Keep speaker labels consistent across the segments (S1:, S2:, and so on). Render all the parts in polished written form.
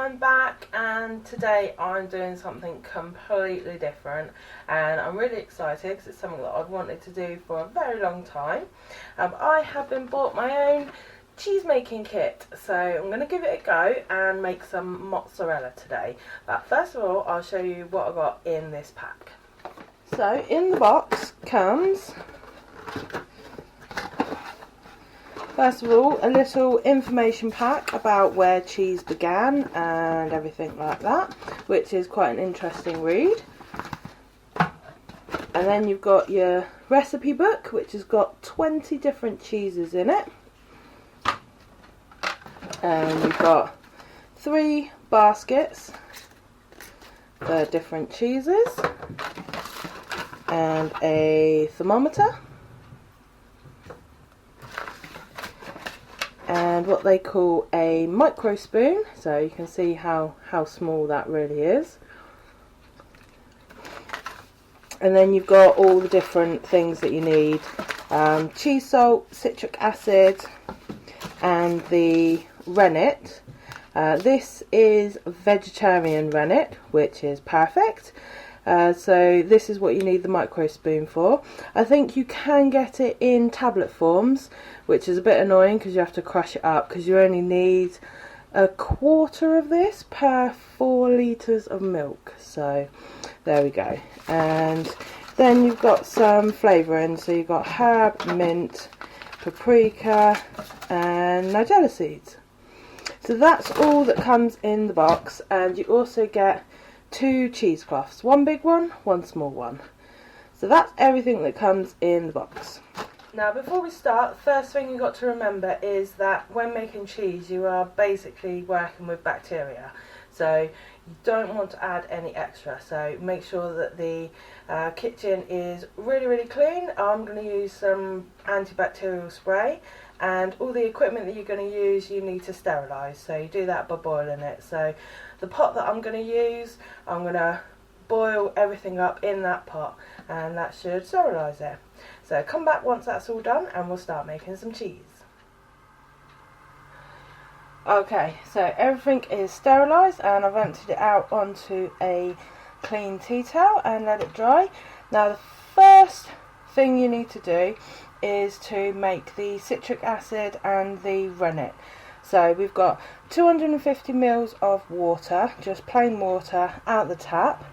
S1: I'm back, and today I'm doing something completely different, and I'm really excited because it's something that I've wanted to do for a very long time. I have been bought my own cheese making kit, so I'm going to give it a go and make some mozzarella today. But first of all, I'll show you what I got in this pack. So in the box comes, first of all, a little information pack about where cheese began and everything like that, which is quite an interesting read. And then you've got your recipe book, which has got 20 different cheeses in it. And you've got 3 baskets for different cheeses and a thermometer. And what they call a micro spoon, so you can see how small that really is. And then you've got all the different things that you need, cheese salt, citric acid, and the rennet. This is vegetarian rennet, which is perfect. So this is what you need the micro spoon for. I think you can get it in tablet forms, which is a bit annoying because you have to crush it up, because you only need a quarter of this per 4 litres of milk. So there we go. And then you've got some flavouring, so you've got herb, mint, paprika and nigella seeds. So that's all that comes in the box, and you also get 2 cheesecloths, one big one, one small one. So that's everything that comes in the box. Now before we start, the first thing you've got to remember is that when making cheese you are basically working with bacteria, so you don't want to add any extra, so make sure that the kitchen is really clean. I'm going to use some antibacterial spray, and all the equipment that you're going to use you need to sterilise, so you do that by boiling it. So the pot that I'm going to use, I'm going to boil everything up in that pot, and that should sterilise it. So come back once that's all done and we'll start making some cheese. Okay, so everything is sterilised and I've emptied it out onto a clean tea towel and let it dry. Now the first thing you need to do is to make the citric acid and the rennet. So we've got 250 ml of water, just plain water out the tap,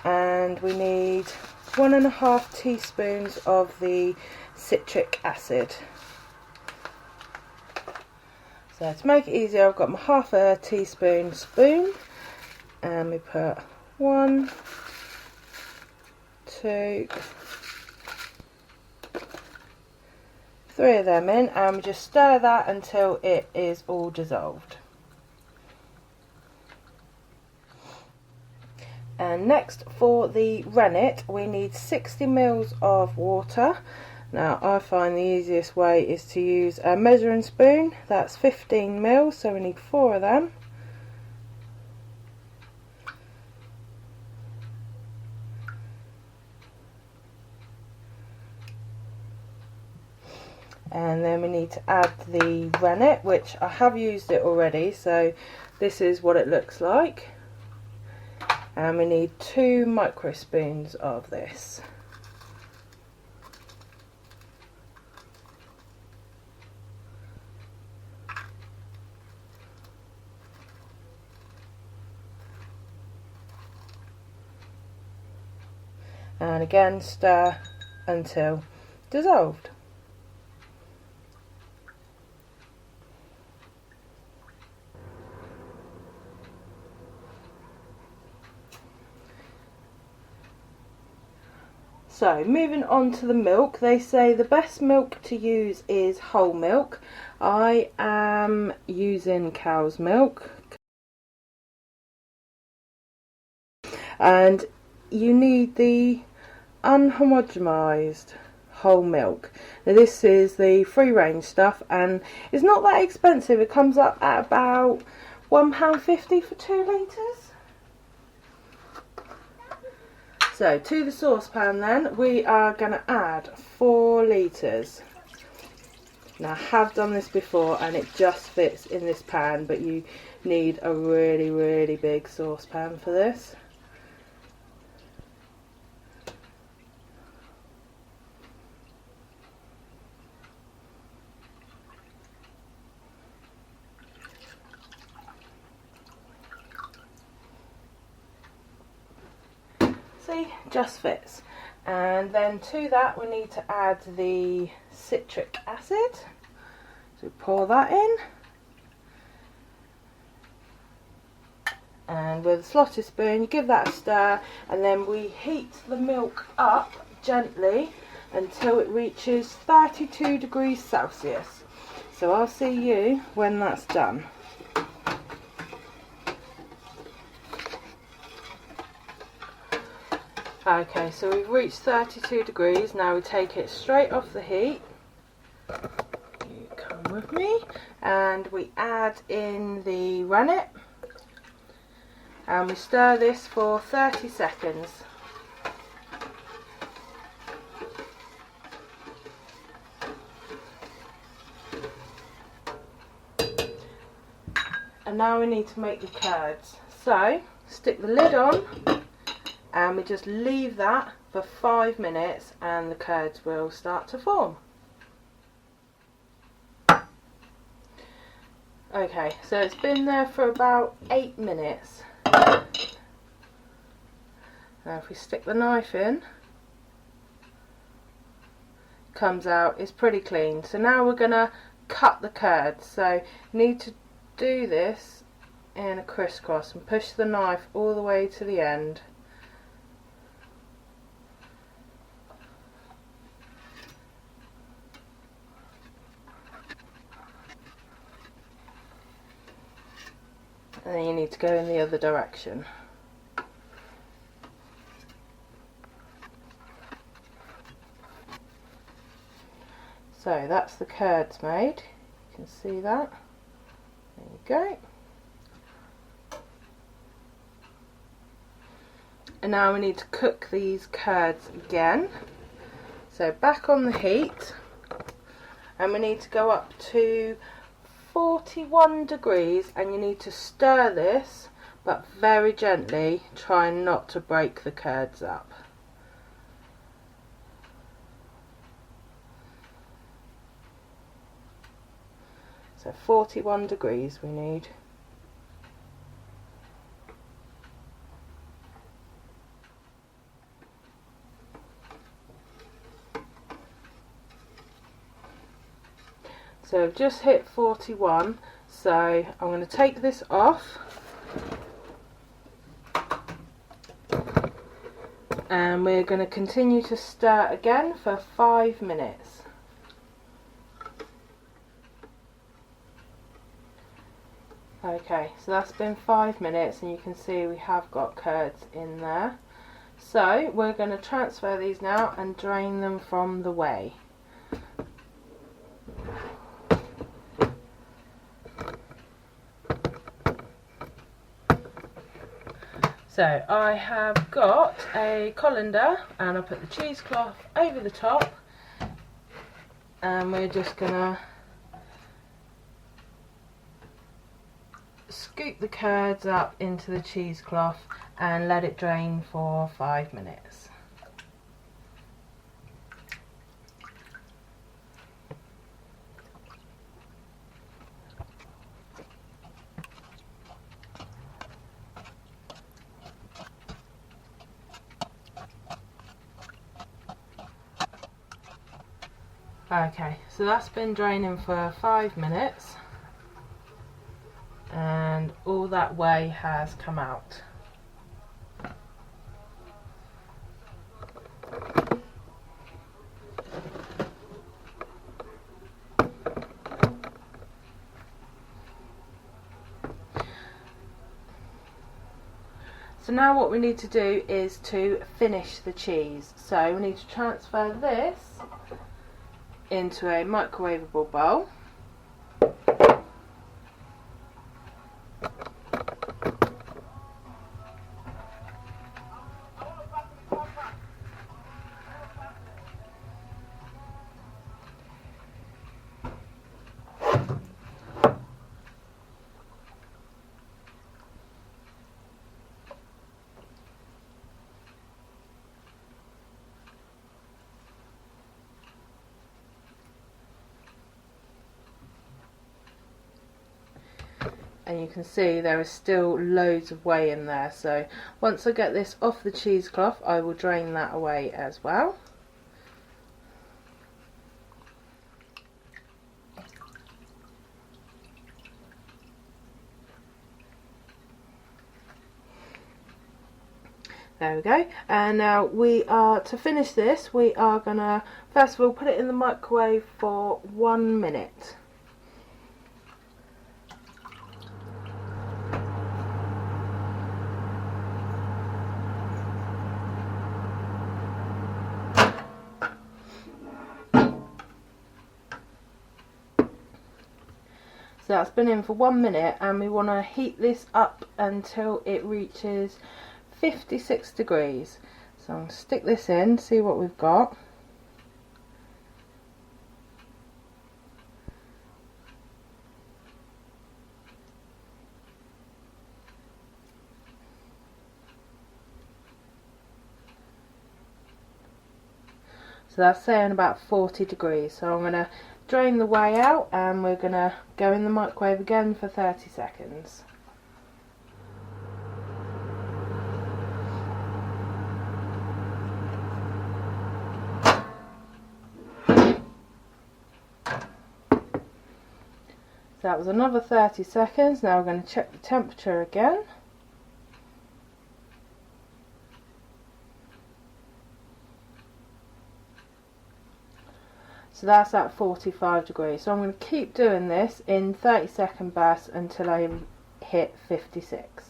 S1: and we need 1.5 teaspoons of the citric acid. So to make it easier, I've got my ½ teaspoon spoon, and we put 1, 2, 3 of them in, and we just stir that until it is all dissolved. And next, for the rennet, we need 60 ml of water. Now I find the easiest way is to use a measuring spoon. That's 15 ml, so we need 4 of them. And then we need to add the rennet, which I have used it already, so this is what it looks like. And we need 2 micro spoons of this. And again, stir until dissolved. So moving on to the milk, they say the best milk to use is whole milk. I am using cow's milk, and you need the unhomogenized whole milk. Now this is the free range stuff, and it's not that expensive. It comes up at about £1.50 for 2 litres. So to the saucepan then, we are going to add 4 litres. Now I have done this before and it just fits in this pan, but you need a really big saucepan for this. See, just fits. And then to that we need to add the citric acid. So pour that in. And with a slotted spoon you give that a stir, and then we heat the milk up gently until it reaches 32 degrees Celsius. So I'll see you when that's done. Okay, so we've reached 32 degrees. Now we take it straight off the heat. You come with me. And we add in the rennet. And we stir this for 30 seconds. And now we need to make the curds. So, stick the lid on. And we just leave that for 5 minutes and the curds will start to form. Okay, so it's been there for about 8 minutes. Now if we stick the knife in, it comes out, it's pretty clean. So now we're going to cut the curds. So you need to do this in a crisscross and push the knife all the way to the end. And then you need to go in the other direction. So that's the curds made. You can see that. There you go. And now we need to cook these curds again. So back on the heat. And we need to go up to 41 degrees, and you need to stir this but very gently, trying not to break the curds up. So 41 degrees we need. So I've just hit 41, so I'm going to take this off and we're going to continue to stir again for 5 minutes. Okay, so that's been 5 minutes and you can see we have got curds in there. So we're going to transfer these now and drain them from the whey. So I have got a colander and I'll put the cheesecloth over the top, and we're just going to scoop the curds up into the cheesecloth and let it drain for 5 minutes. Okay, so that's been draining for 5 minutes and all that whey has come out. So now what we need to do is to finish the cheese. So we need to transfer this into a microwavable bowl. and you can see there is still loads of whey in there. So once I get this off the cheesecloth, I will drain that away as well. There we go. And now to finish this, we are gonna first of all put it in the microwave for 1 minute. So that's been in for 1 minute, and we want to heat this up until it reaches 56 degrees. So I'm going to stick this in, see what we've got. So that's saying about 40 degrees. So I'm going to drain the whey out, and we're going to go in the microwave again for 30 seconds. So that was another 30 seconds. Now we're going to check the temperature again. So that's at 45 degrees. So I'm going to keep doing this in 30-second bursts until I hit 56.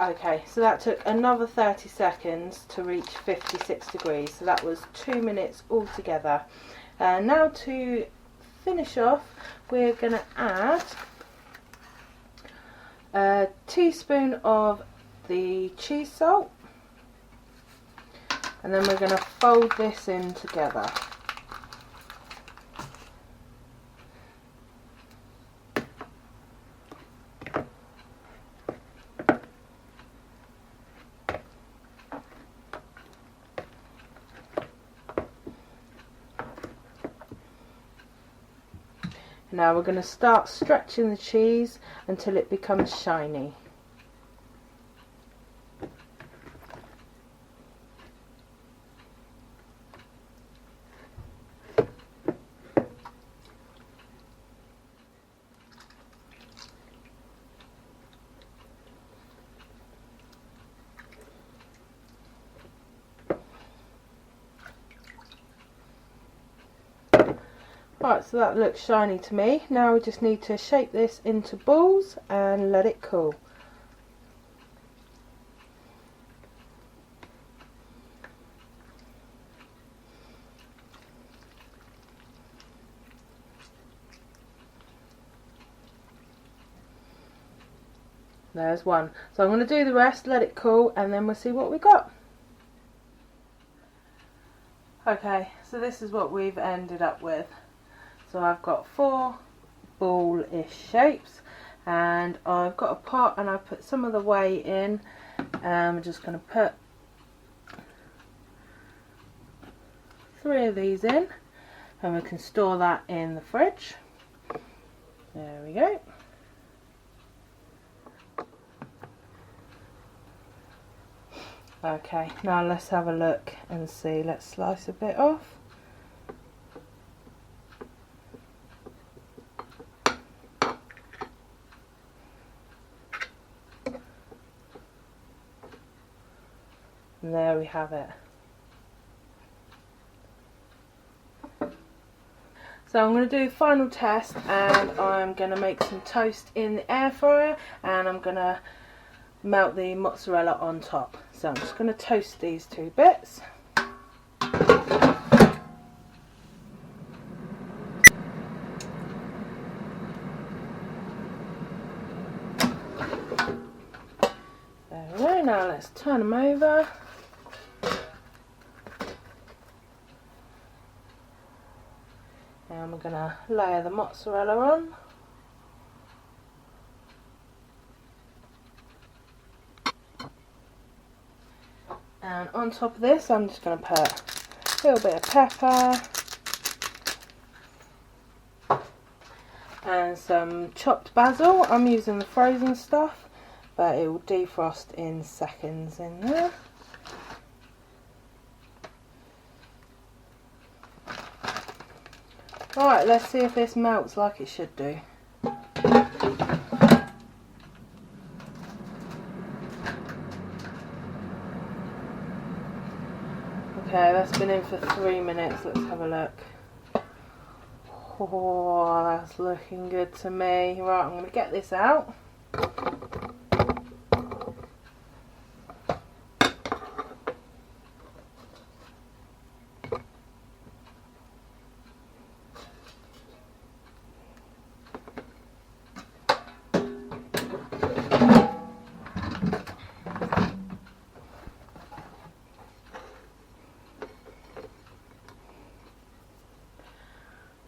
S1: Okay, so that took another 30 seconds to reach 56 degrees. So that was 2 minutes altogether. Now to finish off, we're going to add a teaspoon of the cheese salt, and then we're going to fold this in together. Now we're going to start stretching the cheese until it becomes shiny. Right, so that looks shiny to me. Now we just need to shape this into balls and let it cool. There's one. So I'm going to do the rest, let it cool, and then we'll see what we got. Okay, so this is what we've ended up with. So I've got 4 ball-ish shapes, and I've got a pot, and I've put some of the whey in. I'm just going to put 3 of these in, and we can store that in the fridge. There we go. Okay, now let's have a look and see. Let's slice a bit off. And there we have it. So I'm going to do a final test, and I'm going to make some toast in the air fryer, and I'm going to melt the mozzarella on top. So I'm just going to toast these 2 bits. There we go. Now let's turn them over. And we're going to layer the mozzarella on. And on top of this, I'm just going to put a little bit of pepper and some chopped basil. I'm using the frozen stuff, but it will defrost in seconds in there. Alright, let's see if this melts like it should do. Okay, that's been in for 3 minutes. Let's have a look. Oh, that's looking good to me. Right, I'm going to get this out.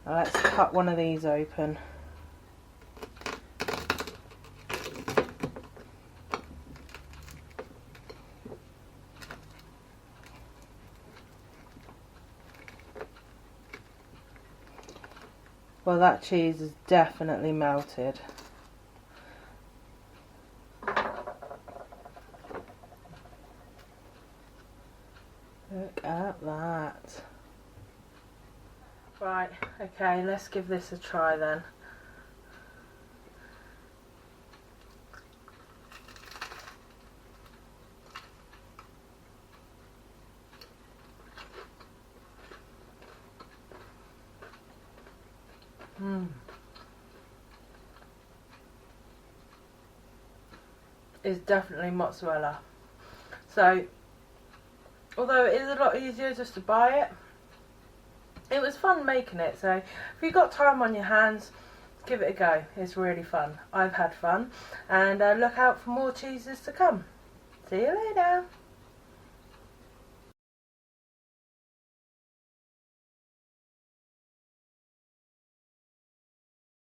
S1: Now let's cut one of these open. Well, that cheese is definitely melted. Look at that. Right, okay, let's give this a try then. It's definitely mozzarella. So, although it is a lot easier just to buy it, it was fun making it. So if you've got time on your hands, give it a go. It's really fun. I've had fun, and look out for more cheeses to come. See you later.